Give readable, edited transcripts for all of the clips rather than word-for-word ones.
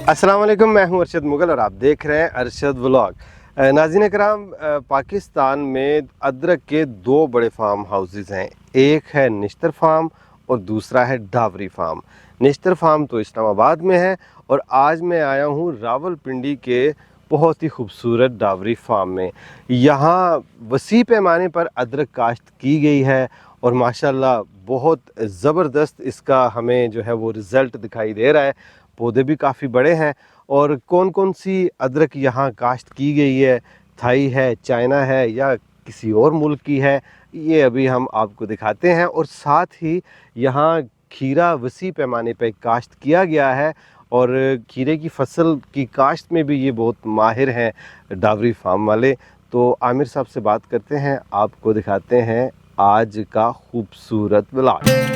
अस्सलाम वालेकुम, मैं हूं अरशद मुगल और आप देख रहे हैं अरशद व्लॉग। नाज़रीन कराम, पाकिस्तान में अदरक के दो बड़े फार्म हाउसेस हैं। एक है निश्तर फार्म और दूसरा है डावरी फार्म। निश्तर फार्म तो इस्लामाबाद में है और आज मैं आया हूं रावलपिंडी के बहुत ही खूबसूरत डावरी फार्म में। यहाँ वसी पैमाने पर अदरक काश्त की गई है और माशाल्लाह बहुत ज़बरदस्त इसका हमें जो है वो रिज़ल्ट दिखाई दे रहा है। पौधे भी काफ़ी बड़े हैं। और कौन कौन सी अदरक यहाँ काश्त की गई है, थाई है, चाइना है या किसी और मुल्क की है, ये अभी हम आपको दिखाते हैं। और साथ ही यहाँ खीरा वसी पैमाने पर काश्त किया गया है और खीरे की फसल की काश्त में भी ये बहुत माहिर हैं डावरी फार्म वाले। तो आमिर साहब से बात करते हैं, आपको दिखाते हैं आज का खूबसूरत व्लॉग।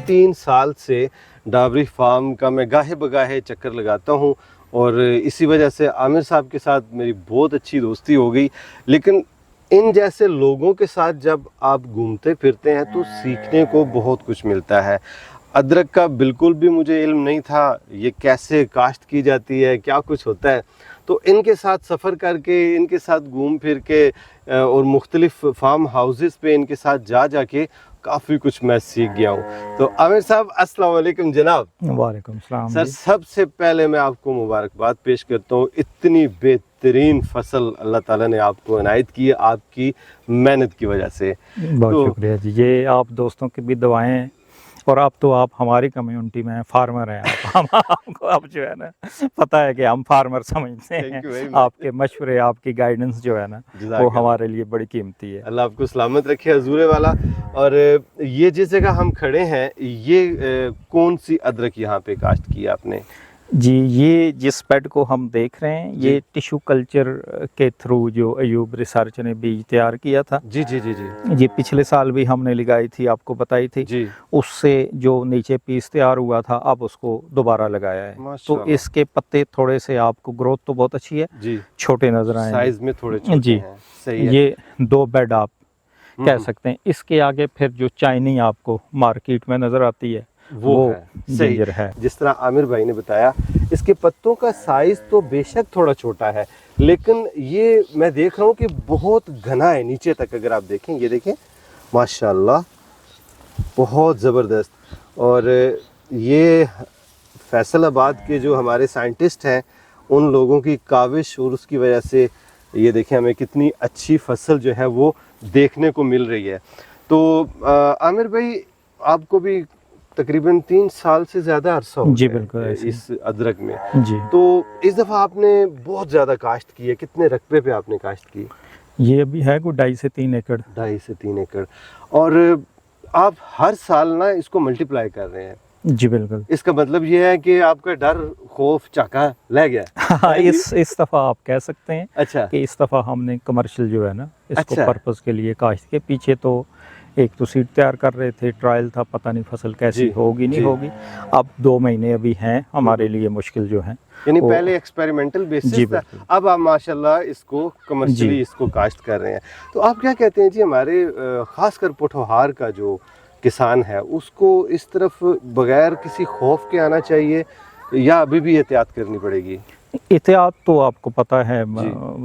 3 साल से डावरी फार्म का मैं गाहे बगाहे चक्कर लगाता हूँ और इसी वजह से आमिर साहब के साथ मेरी बहुत अच्छी दोस्ती हो गई। लेकिन इन जैसे लोगों के साथ जब आप घूमते फिरते हैं तो सीखने को बहुत कुछ मिलता है। अदरक का बिल्कुल भी मुझे इल्म नहीं था, ये कैसे काश्त की जाती है, क्या कुछ होता है। तो इनके साथ सफ़र करके, इनके साथ घूम फिर के और मुख्तलिफ फार्म हाउसेस पे इनके साथ जा के काफ़ी कुछ मैं सीख गया हूँ। तो आमिर साहब, अस्सलाम वालेकुम जनाब। वालेकुम सलाम सर, सबसे पहले मैं आपको मुबारकबाद पेश करता हूँ। इतनी बेहतरीन फसल अल्लाह ताला ने आपको इनायत की है आपकी मेहनत की वजह से। बहुत शुक्रिया जी। ये आप दोस्तों की भी दुआएं हैं और अब तो आप हमारी कम्युनिटी में फार्मर हैं। आपको अब जो है ना पता है कि हम फार्मर समझते हैं। आपके मशवरे, आपकी गाइडेंस जो है ना वो हमारे लिए बड़ी कीमती है। अल्लाह आपको सलामत रखे हजूरे वाला। और ये जिस जगह हम खड़े हैं, ये कौन सी अदरक यहाँ पे काश्त की आपने? जी, ये जिस बेड को हम देख रहे हैं ये टिश्यू कल्चर के थ्रू जो अयूब रिसर्च ने बीज तैयार किया था। जी जी जी जी। ये पिछले साल भी हमने लगाई थी, आपको बताई थी जी। उससे जो नीचे पीस तैयार हुआ था अब उसको दोबारा लगाया है। तो इसके पत्ते थोड़े से, आपको ग्रोथ तो बहुत अच्छी है जी, छोटे नजर आए, साइज में थोड़े छोटे जी हैं। सही है। ये 2 बेड आप कह सकते हैं। इसके आगे फिर जो चाइनी आपको मार्केट में नजर आती है वो सही है। जिस तरह आमिर भाई ने बताया, इसके पत्तों का साइज तो बेशक थोड़ा छोटा है, लेकिन ये मैं देख रहा हूँ कि बहुत घना है नीचे तक। अगर आप देखें, ये देखें माशाल्लाह बहुत ज़बरदस्त। और ये फैसलाबाद के जो हमारे साइंटिस्ट हैं उन लोगों की काविश और उसकी वजह से ये देखें हमें कितनी अच्छी फसल जो है वो देखने को मिल रही है। तो आमिर भाई, आपको भी तकरीबन 3 साल से ज़्यादा अरसा हो जी बिल्कुल इस अदरक में जी। तो इस दफ़ा आपने बहुत ज़्यादा काश्त की है। कितने रकबे पे आपने काश्त की? ये अभी है कोई 2.5 से 3 एकड़। 2.5 से 3 एकड़। और आप हर साल ना इसको मल्टीप्लाई कर रहे हैं? जी बिल्कुल। इसका मतलब ये है कि आपका डर, खौफ, चाका ले गया? हाँ, इस दफ़ा आप कह सकते हैं। अच्छा। कि इस दफ़ा हमने कमर्शियल जो है ना इसको पर्पस के लिए काश्त के पीछे तो एक तो सीड तैयार कर रहे थे, ट्रायल था, पता नहीं फसल कैसी होगी नहीं होगी। अब 2 महीने अभी हैं हमारे लिए मुश्किल जो है, यानी पहले एक्सपेरिमेंटल बेसिस था, अब आप माशाल्लाह इसको कमर्शियली इसको काश्त कर रहे हैं। तो आप क्या कहते हैं जी, हमारे खासकर पोठोहार का जो किसान है उसको इस तरफ बगैर किसी खौफ के आना चाहिए या अभी भी एहतियात करनी पड़ेगी? एहतियात तो आपको पता है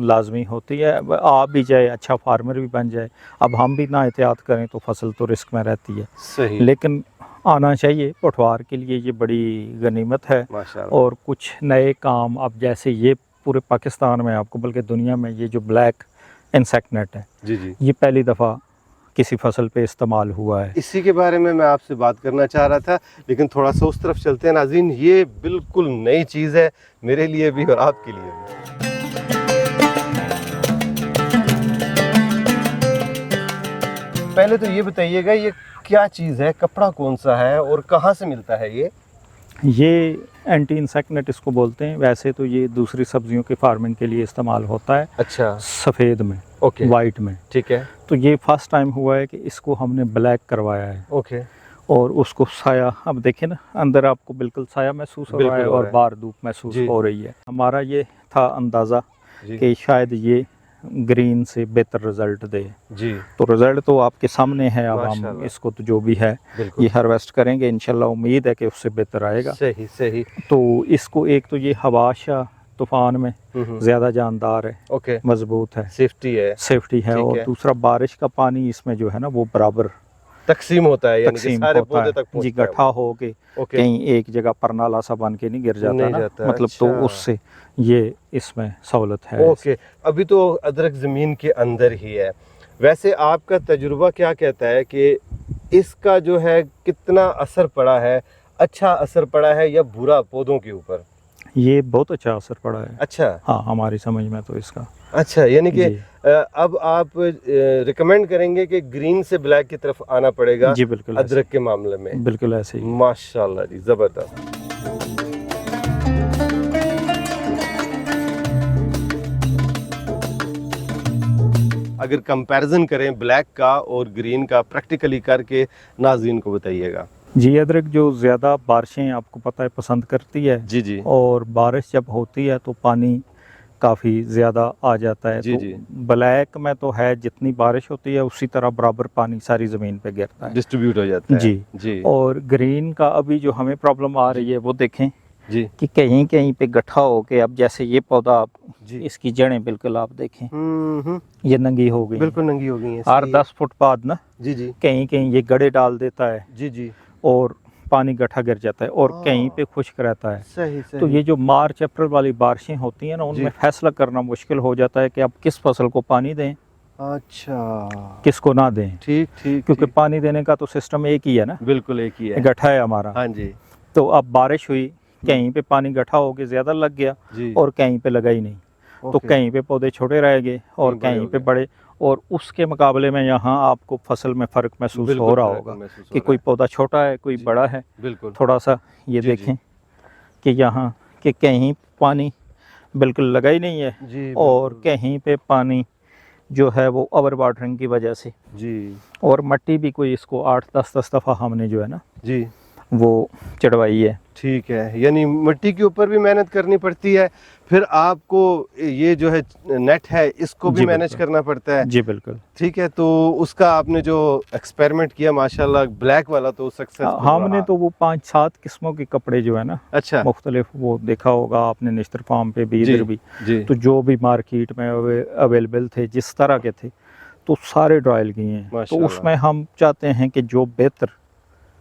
लाजमी होती है। आ भी जाए, अच्छा फार्मर भी बन जाए, अब हम भी ना एहतियात करें तो फसल तो रिस्क में रहती है। सही। लेकिन आना चाहिए। पटवार के लिए ये बड़ी गनीमत है। और कुछ नए काम अब जैसे ये पूरे पाकिस्तान में, आपको बल्कि दुनिया में, ये जो ब्लैक इंसेक्ट नेट है जी जी, ये पहली दफ़ा किसी फसल पे इस्तेमाल हुआ है। इसी के बारे में मैं आपसे बात करना चाह रहा था, लेकिन थोड़ा सा उस तरफ चलते हैं। नाज़रीन, ये बिल्कुल नई चीज़ है मेरे लिए भी और आपके लिए भी। पहले तो ये बताइएगा, ये क्या चीज़ है, कपड़ा कौन सा है और कहाँ से मिलता है ये एंटी इंसेक्ट नेट इसको बोलते हैं। वैसे तो ये दूसरी सब्जियों के फार्मिंग के लिए इस्तेमाल होता है। अच्छा। सफ़ेद में, वाइट में। ठीक है। तो ये फर्स्ट टाइम हुआ है कि इसको हमने ब्लैक करवाया है। ओके। और उसको साया, अब देखें ना अंदर आपको बिल्कुल साया महसूस हो रहा है और बाहर धूप महसूस हो रही है। हमारा ये था अंदाज़ा कि शायद ये ग्रीन से बेहतर रिजल्ट दे। जी। तो रिजल्ट तो आपके सामने है, अब हम माशाल्लाह। इसको तो जो भी है ये हार्वेस्ट करेंगे, इंशाल्लाह उम्मीद है कि उससे बेहतर आएगा। सही सही। तो इसको एक तो ये हवाशा तूफान में ज़्यादा जानदार है, ओके, मजबूत है, सेफ्टी है, सेफ्टी है। ठीक और है। दूसरा बारिश का पानी इसमें जो है ना वो बराबर तकसीम होता है, यानी कि तकसीम सारे होता पौधे है तक जी, पहुंचता है गड्ढा वो। हो के ओके। कहीं एक जगह परनाला सा बन के नहीं गिर जाता नहीं ना, जाता, मतलब तो अच्छा। उससे ये इसमें सहूलत है। ओके, अभी तो अदरक ज़मीन के अंदर ही है, वैसे आपका तजुर्बा क्या कहता है कि इसका जो है कितना असर पड़ा है, अच्छा असर पड़ा है या बुरा पौधों के ऊपर? ये बहुत अच्छा असर पड़ा है। अच्छा। हाँ, हमारी समझ में तो इसका। अच्छा, यानी कि जी। अब आप रिकमेंड करेंगे कि ग्रीन से ब्लैक की तरफ आना पड़ेगा जी बिल्कुल अदरक के मामले में? बिल्कुल ऐसे ही। माशाल्लाह जी, ज़बरदस्त। अगर कंपैरिजन करें ब्लैक का और ग्रीन का प्रैक्टिकली करके नाज़रीन को बताइएगा। जी, अदरक जो ज़्यादा बारिशें आपको पता है पसंद करती है। जी जी। और बारिश जब होती है तो पानी काफ़ी ज़्यादा आ जाता है। जी तो जी। ब्लैक में तो है जितनी बारिश होती है उसी तरह बराबर पानी सारी ज़मीन पे गिरता है, डिस्ट्रीब्यूट हो जाता है। जी जी। और ग्रीन का अभी जो हमें प्रॉब्लम आ रही है वो देखें जी। कि कहीं कहीं पे गड्ढा हो के, अब जैसे ये पौधा आप जी। इसकी जड़ें बिल्कुल आप देखें हम्म, ये नंगी हो गई, बिल्कुल नंगी हो गई है। हर सही है। 10 फुट बाद ना जी जी। कहीं कहीं ये गड़े डाल देता है जी जी। और पानी गड्ढा गिर जाता है और कहीं पे खुश्क रहता है। सही सही। तो ये जो मार्च अप्रैल वाली बारिशें होती हैं ना, जी। उनमें फैसला करना मुश्किल हो जाता है कि अब किस फसल को पानी दें, अच्छा, किसको ना दें। ठीक ठीक, क्योंकि ठीक। पानी देने का तो सिस्टम एक ही है ना, बिल्कुल एक ही है। गड्ढा है हमारा। हाँ जी। तो अब बारिश हुई, कहीं पे पानी गड्ढा हो के ज़्यादा लग गया जी। और कहीं पे लगा ही नहीं, तो ओके। कहीं पे पौधे छोटे रह गए और बड़े कहीं हो पे गए। बड़े। और उसके मुकाबले में यहाँ आपको फसल में फ़र्क महसूस बिल्कुल हो रहा फर्क होगा महसूस हो कि रहा कोई है। पौधा छोटा है, कोई जी। बड़ा है। बिल्कुल। थोड़ा सा ये जी, जी। देखें कि यहाँ कि कहीं पानी बिल्कुल लगा ही नहीं है जी और बिल्कुल। कहीं पे पानी जो है वो ओवर वाटरिंग की वजह से, जी और मट्टी भी कोई इसको 8-10 दफ़ा हमने जो है ना जी। वो चढ़वाई है। ठीक है, यानी मिट्टी के ऊपर भी मेहनत करनी पड़ती है, फिर आपको ये जो है नेट है इसको भी जी मैनेज बिल्कुल। करना पड़ता है। जी बिल्कुल। ठीक है, तो उसका आपने जो एक्सपेरिमेंट किया माशाल्लाह ब्लैक वाला तो सक्सेसफुल हमने रहा। तो वो 5-7 किस्मों के कपड़े जो है ना अच्छा। मुख्तलिफ वो देखा होगा आपने निश्तर फार्म पे भी, जी इधर भी। जी। तो जो भी मार्केट में अवेलेबल थे जिस तरह के थे तो सारे ट्रायल किए हैं। तो माशाल्लाह। उसमें हम चाहते हैं कि जो बेहतर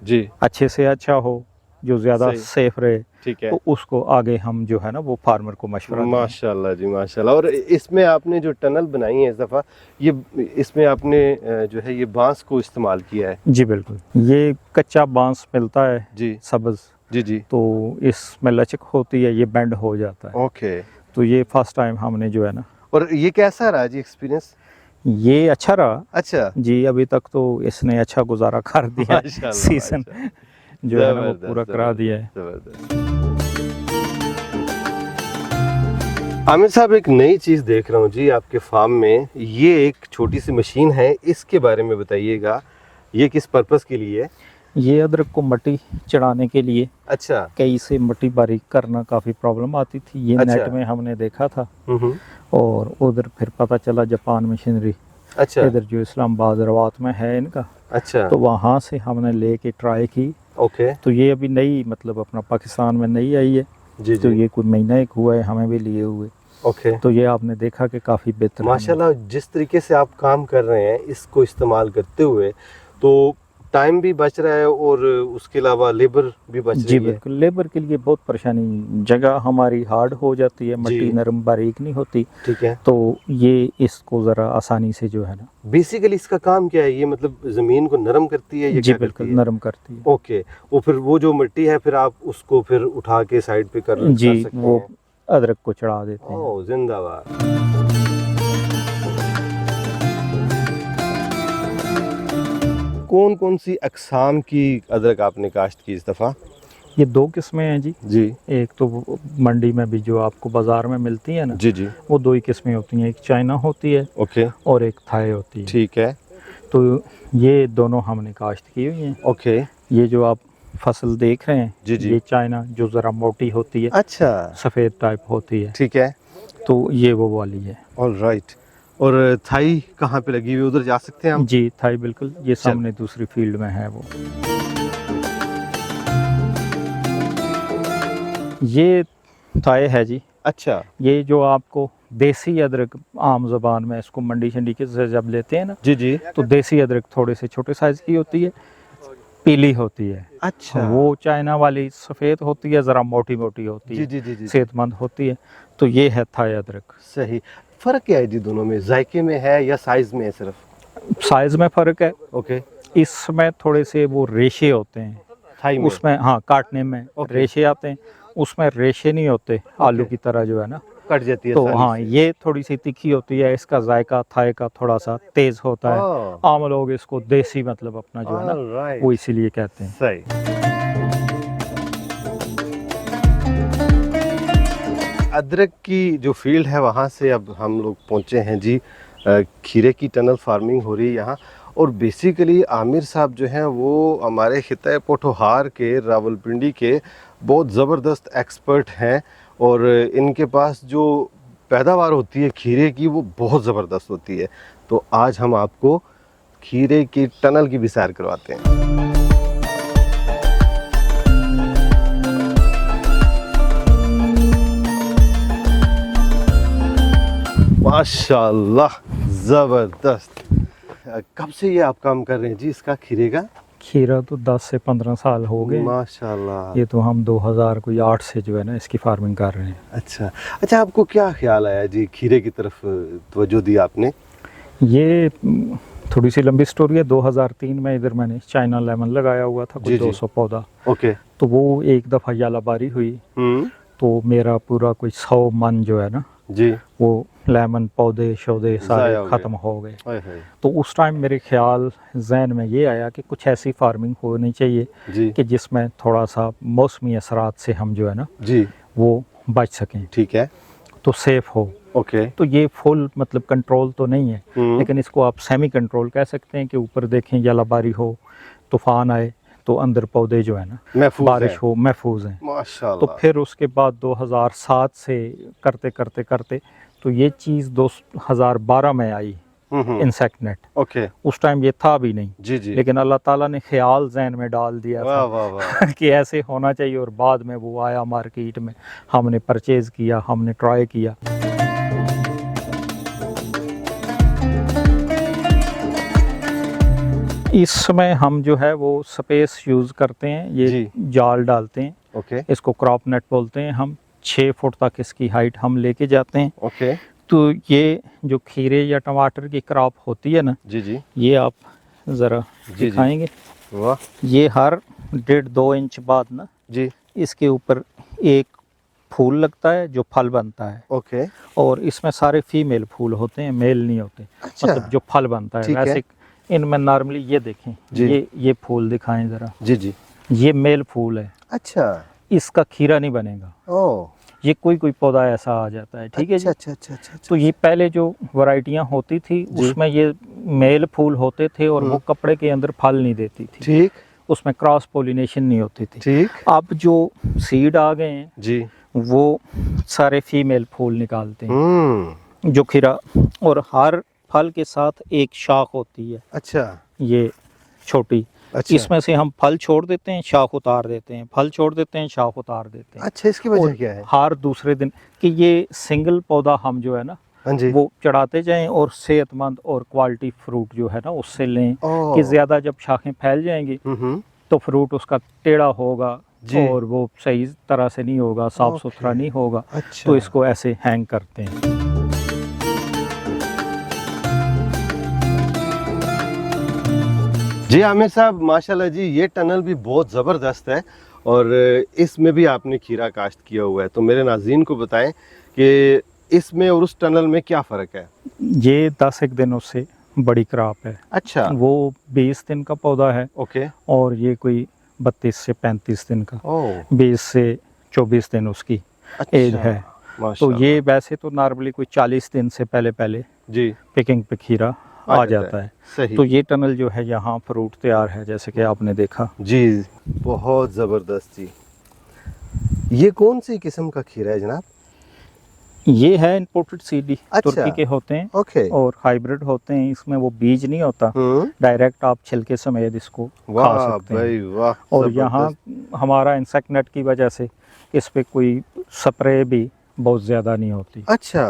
जी। अच्छे से अच्छा हो, जो ज़्यादा सही। सेफ रहे, ठीक है। तो उसको आगे हम जो है ना वो फार्मर को मशवरा दें। माशाल्लाह जी माशाल्लाह। और इसमें आपने जो टनल बनाई है इस दफ़ा, ये इसमें आपने जो है ये बांस को इस्तेमाल किया है? जी बिल्कुल। ये कच्चा बांस मिलता है जी सब्ज़, जी जी। तो इसमें लचक होती है, ये बेंड हो जाता है। ओके। तो ये फर्स्ट टाइम हमने जो है ना, और ये कैसा रहा जी एक्सपीरियंस? ये अच्छा रहा अच्छा। जी। अभी तक तो इसने अच्छा गुजारा कर दिया है, माशाल्लाह, सीजन माशाल्लाह। जो है ना वो ज़बरदस्त, पूरा करा दिया है। ज़बरदस्त। आमिर साहब, एक नई चीज़ देख रहा हूँ जी आपके फार्म में, ये एक छोटी सी मशीन है, इसके बारे में बताइएगा, ये किस पर्पस के लिए है? ये अदरक को मट्टी चढ़ाने के लिए, अच्छा। कई से मट्टी बारीक करना काफ़ी प्रॉब्लम आती थी। ये अच्छा। नेट में हमने देखा था और उधर फिर पता चला जापान मशीनरी, अच्छा इधर जो इस्लामाबाद रवात में है इनका, अच्छा। तो वहाँ से हमने लेके ट्राई की। ओके। तो ये अभी नई मतलब अपना पाकिस्तान में नई आई है। जी तो जी। ये कोई महीना एक हुआ है हमें भी लिए हुए। ओके। तो ये आपने देखा कि काफ़ी बेहतर है। माशाल्लाह, जिस तरीके से आप काम कर रहे हैं इसको इस्तेमाल करते हुए, तो टाइम भी बच रहा है और उसके अलावा लेबर भी बच जी रही है। बिल्कुल। लेबर के लिए बहुत परेशानी, जगह हमारी हार्ड हो जाती है, मट्टी नरम बारीक नहीं होती। ठीक है। तो ये इसको ज़रा आसानी से जो है ना, बेसिकली इसका काम क्या है? ये मतलब ज़मीन को नरम करती है, ये जी क्या बिल्कुल करती है? नरम करती है। ओके। वो फिर वो जो मिट्टी है फिर आप उसको फिर उठा के साइड पे कर जी, सकते वो हैं। अदरक को चढ़ा देते हैं। ओह, जिंदाबाद। कौन कौन सी अक़साम की अदरक आपने काश्त की इस दफ़ा? ये 2 किस्में हैं जी। जी एक तो मंडी में भी जो आपको बाज़ार में मिलती है ना, जी जी। वो 2 ही किस्में होती हैं, एक चाइना होती है ओके। और एक थाई होती है। ठीक है। तो ये दोनों हमने काश्त की हुई हैं। ओके। ये जो आप फसल देख रहे हैं, जी जी। ये चाइना जो ज़रा मोटी होती है, अच्छा। सफ़ेद टाइप होती है, ठीक है। तो ये वो वाली है। All right. और थाई कहाँ पे लगी हुई, उधर जा सकते हैं हम? जी थाई बिल्कुल, ये सामने दूसरी फील्ड में है वो। ये थाई है जी। अच्छा, ये जो आपको देसी अदरक, आम ज़बान में इसको मंडी शंडी के से जब लेते हैं ना, जी जी, तो देसी अदरक थोड़े से छोटे साइज़ की होती है, पीली होती है। अच्छा, वो चाइना वाली सफ़ेद होती है, ज़रा मोटी मोटी होती जी है, जी जी जी, सेहतमंद होती है। तो ये है थाई अदरक। सही। फ़र्क क्या है जी दोनों में, जायके में है या साइज़ में है सिर्फ? साइज़ में फ़र्क है, ओके, इसमें थोड़े से वो रेशे होते हैं, थाई में? उसमें हाँ काटने में ओके। रेशे आते हैं, उसमें रेशे नहीं होते आलू की तरह जो है ना। कट जाती है तो आसानी हाँ से। ये थोड़ी सी तीखी होती है, इसका जायका थाई का थोड़ा सा तेज़ होता है। ओह, आम लोग इसको देसी मतलब अपना जो है ना ऑलराइट, वो इसीलिए कहते हैं। सही। अदरक की जो फील्ड है वहाँ से अब हम लोग पहुँचे हैं जी, खीरे की टनल फार्मिंग हो रही है यहाँ। और बेसिकली आमिर साहब जो हैं वो हमारे खिता पोठोहार के, रावलपिंडी के बहुत ज़बरदस्त एक्सपर्ट हैं, और इनके पास जो पैदावार होती है खीरे की वो बहुत ज़बरदस्त होती है। तो आज हम आपको खीरे की टनल की भी सैर करवाते हैं। माशाल्लाह, ज़बरदस्त। कब से ये आप काम कर रहे हैं जी इसका, खीरे का? खीरा तो 10 से 15 साल हो गए। माशाल्लाह। ये तो हम 2008 से जो है ना इसकी फार्मिंग कर रहे हैं। अच्छा अच्छा, आपको क्या ख्याल आया जी खीरे की तरफ तवज्जो दी आपने? ये थोड़ी सी लंबी स्टोरी है। 2003 में इधर मैंने चाइना लेमन लगाया हुआ था, जी, कुछ जी। 200 पौधा। ओके। तो वो एक दफ़ा यालाबारी हुई, तो मेरा पूरा कोई 100 मन जो है ना जी, वो लेमन पौधे शौधे ज़ाया सारे हो गए। ख़त्म हो गए। हाय हाय। तो उस टाइम मेरे ख्याल जहन में ये आया कि कुछ ऐसी फार्मिंग होनी चाहिए जी कि जिसमें थोड़ा सा मौसमी असरात से हम जो है ना जी, वो बच सकें, ठीक है, तो सेफ हो। ओके। तो ये फुल मतलब कंट्रोल तो नहीं है, लेकिन इसको आप सेमी कंट्रोल कह सकते हैं कि ऊपर देखें यालाबारी हो, तूफान आए, तो अंदर पौधे जो है ना महफूज बारिश है। हो महफूज हैं। माशाल्लाह। तो फिर उसके बाद 2007 से करते करते करते तो ये चीज़ 2012 में आई, इंसेक्ट नेट। ओके। उस टाइम ये था भी नहीं, जी जी, लेकिन अल्लाह ताला ने ख्याल जहन में डाल दिया वाह था वाह वाह। कि ऐसे होना चाहिए, और बाद में वो आया मार्केट में, हमने परचेज़ किया, हमने ट्राई किया। इस समय हम जो है वो स्पेस यूज़ करते हैं, ये जी। जाल डालते हैं, ओके इसको क्रॉप नेट बोलते हैं हम। 6 फुट तक इसकी हाइट हम लेके जाते हैं। ओके। तो ये जो खीरे या टमाटर की क्रॉप होती है ना, जी जी ये आप ज़रा जी। दिखाएंगे। वाह ये हर 1.5-2 इंच बाद ना जी, इसके ऊपर एक फूल लगता है जो फल बनता है, ओके। और इसमें सारे फीमेल फूल होते हैं, मेल नहीं होते। अच्छा। मतलब जो फल बनता है ठीक है। वैसे इनमें नॉर्मली ये देखें, जी। ये फूल दिखाएं ज़रा, जी जी, ये मेल फूल है, अच्छा। इसका खीरा नहीं बनेगा। ओ, ये कोई कोई पौधा ऐसा आ जाता है, ठीक है जी। अच्छा अच्छा अच्छा अच्छा। तो ये पहले जो वैरायटियां होती थी उसमें ये मेल फूल होते थे, और वो कपड़े के अंदर फल नहीं देती थी, ठीक उसमें क्रॉस पोलिनेशन नहीं होती थी। ठीक। अब जो सीड आ गए हैं जी, वो सारे फीमेल फूल निकालते हैं जो खीरा, और हर फल के साथ एक शाख होती है, अच्छा ये छोटी। अच्छा। इसमें से हम फल छोड़ देते हैं, शाख उतार देते हैं, फल छोड़ देते हैं, शाख उतार देते हैं। अच्छा, इसकी वजह और क्या है? हर दूसरे दिन कि ये सिंगल पौधा हम जो है ना हाँ जी। वो चढ़ाते जाएं, और सेहतमंद और क्वालिटी फ्रूट जो है ना उससे लें। ओह। कि ज़्यादा जब शाखें फैल जाएंगी तो फ्रूट उसका टेढ़ा होगा जी। और वो सही तरह से नहीं होगा, साफ सुथरा नहीं होगा। अच्छा। तो इसको ऐसे हैंग करते हैं। जी आमिर साहब, माशाल्लाह जी, ये टनल भी बहुत ज़बरदस्त है, और इसमें भी आपने खीरा काश्त किया हुआ है। तो मेरे नाज़रीन को बताएं कि इसमें और उस टनल में क्या फ़र्क है? ये 10 एक दिनों से बड़ी क्रॉप है। अच्छा। वो 20 दिन का पौधा है, ओके। और ये कोई 32 से 35 दिन का, ओह, 20 से 24 दिन उसकी एज अच्छा। है। तो माशाल्लाह। ये वैसे तो नॉर्मली कोई 40 दिन से पहले जी पिकिंग पे खीरा आ जाता है। सही। तो ये टनल जो है यहाँ फ्रूट तैयार है, जैसे कि आपने देखा। जी, बहुत ज़बरदस्त जी। ये कौन सी किस्म का खीरा है जनाब? ये है इंपोर्टेड सीडी, अच्छा। तुर्की के होते हैं। ओके। और हाइब्रिड होते हैं, इसमें वो बीज नहीं होता, डायरेक्ट आप छिलके समेत इसको खा सकते हैं। भाई वाह। और यहाँ हमारा इंसेक्ट नेट की वजह से इस पे कोई स्प्रे भी बहुत ज़्यादा नहीं होती। अच्छा,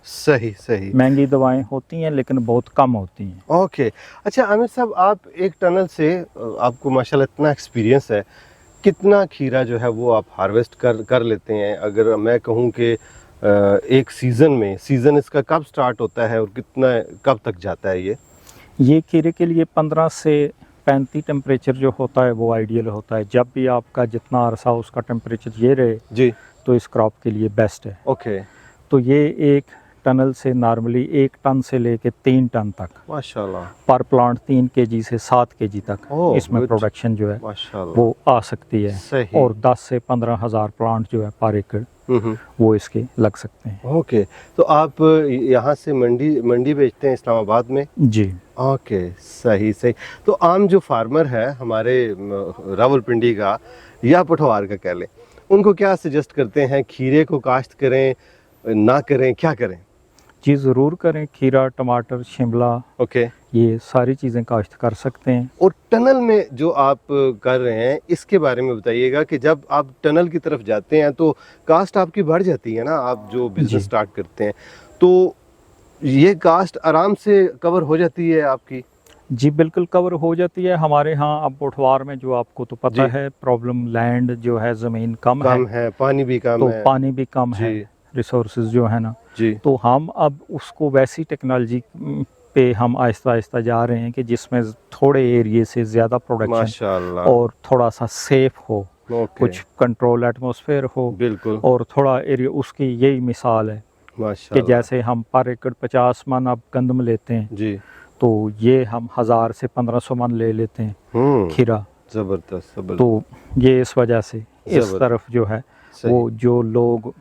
सही सही। महंगी दवाएं होती हैं लेकिन बहुत कम होती हैं। ओके। अच्छा आमिर साहब, आप एक टनल से, आपको माशाल्लाह इतना एक्सपीरियंस है, कितना खीरा जो है वो आप हार्वेस्ट कर लेते हैं? अगर मैं कहूँ कि एक सीज़न इसका कब स्टार्ट होता है और कितना कब तक जाता है ये खीरे के लिए 15 से 35 टेम्परेचर जो होता है वो आइडियल होता है। जब भी आपका जितना अरसा उसका टेम्परेचर ये रहे जी, तो इस क्रॉप के लिए बेस्ट है। ओके। तो ये एक टनल से नॉर्मली 1 टन से लेके 3 टन तक माशाल्लाह पर प्लांट 3 केजी से 7 केजी तक इसमें good। प्रोडक्शन जो है माशाल्लाह वो आ सकती है। सही। और 10 से 15 हज़ार प्लांट जो है पर एकड़ वो इसके लग सकते हैं। ओके। तो आप यहाँ से मंडी बेचते हैं इस्लामाबाद में? जी। ओके, सही सही। तो आम जो फार्मर है हमारे रावलपिंडी का या पठवार का कह लें, उनको क्या सजेस्ट करते हैं? खीरे को काश्त करें, ना करें, क्या करें? जी ज़रूर करें। खीरा, टमाटर, शिमला, ओके। ये सारी चीज़ें काश्त कर सकते हैं। और टनल में जो आप कर रहे हैं इसके बारे में बताइएगा कि जब आप टनल की तरफ जाते हैं तो कास्ट आपकी बढ़ जाती है ना, आप जो बिजनेस स्टार्ट करते हैं तो ये कास्ट आराम से कवर हो जाती है आपकी? जी बिल्कुल कवर हो जाती है। हमारे यहाँ अब पोठवार में जो आपको तो पता है प्रॉब्लम, लैंड जो है ज़मीन कम है, पानी भी कम तो है, पानी भी कम है, रिसोर्सेज जो है ना जी। तो हम अब उसको वैसी टेक्नोलॉजी पे हम आहिस्ता आहिस्ता जा रहे हैं कि जिसमें थोड़े एरिया से ज़्यादा प्रोडक्शन माशाल्लाह और थोड़ा सा सेफ हो, कुछ कंट्रोल एटमॉस्फेयर हो, बिल्कुल। और थोड़ा एरिया, उसकी यही मिसाल है कि जैसे हम पर एकड़ 50 मन अब गंदम लेते हैं जी, तो ये हम 1000 से 1500 मन ले लेते हैं खीरा। जबरदस्त। तो ये इस वजह से इस तरफ जो है वो जो लोग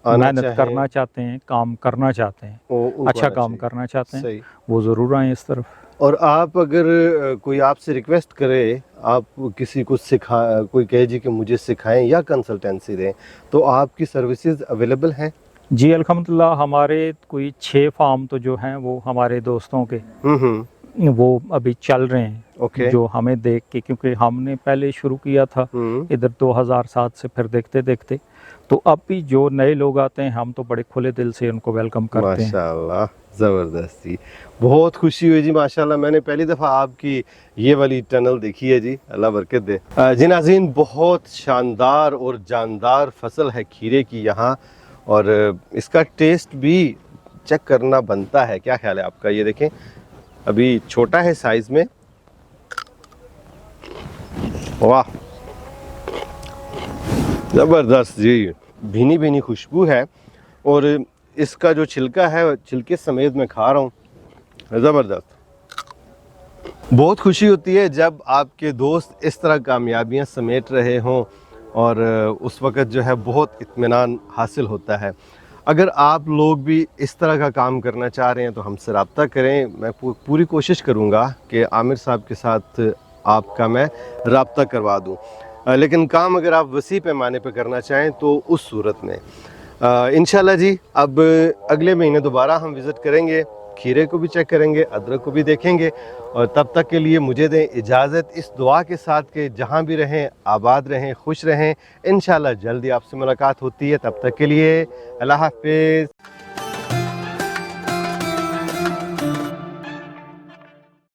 मेहनत करना चाहते हैं, काम करना चाहते हैं, अच्छा काम करना चाहते हैं, वो ज़रूर आए इस तरफ। और आप अगर कोई आपसे रिक्वेस्ट करे, आप किसी को कोई कहे जी कि मुझे सिखाएं या कंसल्टेंसी दें, तो आपकी सर्विसेज अवेलेबल हैं? जी अल्हम्दुलिल्लाह, हमारे कोई 6 फार्म तो जो हैं वो हमारे दोस्तों के वो अभी चल रहे हैं। जो हमें देख के, क्योंकि हमने पहले शुरू किया था इधर 2007 से, फिर देखते देखते तो अब भी जो नए लोग आते हैं हम तो बड़े खुले दिल से उनको वेलकम करते हैं। माशाल्लाह, ज़बरदस्त जी, बहुत खुशी हुई जी माशाल्लाह। मैंने पहली दफ़ा आपकी ये वाली टनल देखी है जी, अल्लाह बरकत दे। जी नाज़रीन, बहुत शानदार और जानदार फसल है खीरे की यहाँ, और इसका टेस्ट भी चेक करना बनता है। क्या ख्याल है आपका? ये देखें, अभी छोटा है साइज़ में, वाह ज़बरदस्त जी, भीनी भीनी खुशबू है, और इसका जो छिलका है, छिलके समेत मैं खा रहा हूँ, ज़बरदस्त। बहुत खुशी होती है जब आपके दोस्त इस तरह कामयाबियाँ समेट रहे हों, और उस वक़्त जो है बहुत इत्मीनान हासिल होता है। अगर आप लोग भी इस तरह का काम करना चाह रहे हैं तो हमसे रब्ता करें। मैं पूरी कोशिश करूँगा कि आमिर साहब के साथ आपका मैं रब्ता करवा दूँ, लेकिन काम अगर आप वसी पैमाने पर करना चाहें तो उस सूरत में इंशाल्लाह जी, अब अगले महीने दोबारा हम विज़िट करेंगे, खीरे को भी चेक करेंगे, अदरक को भी देखेंगे, और तब तक के लिए मुझे दें इजाज़त इस दुआ के साथ कि जहाँ भी रहें आबाद रहें, खुश रहें। इंशाल्लाह जल्दी आपसे मुलाकात होती है, तब तक के लिए अल्लाह हाफ़िज़।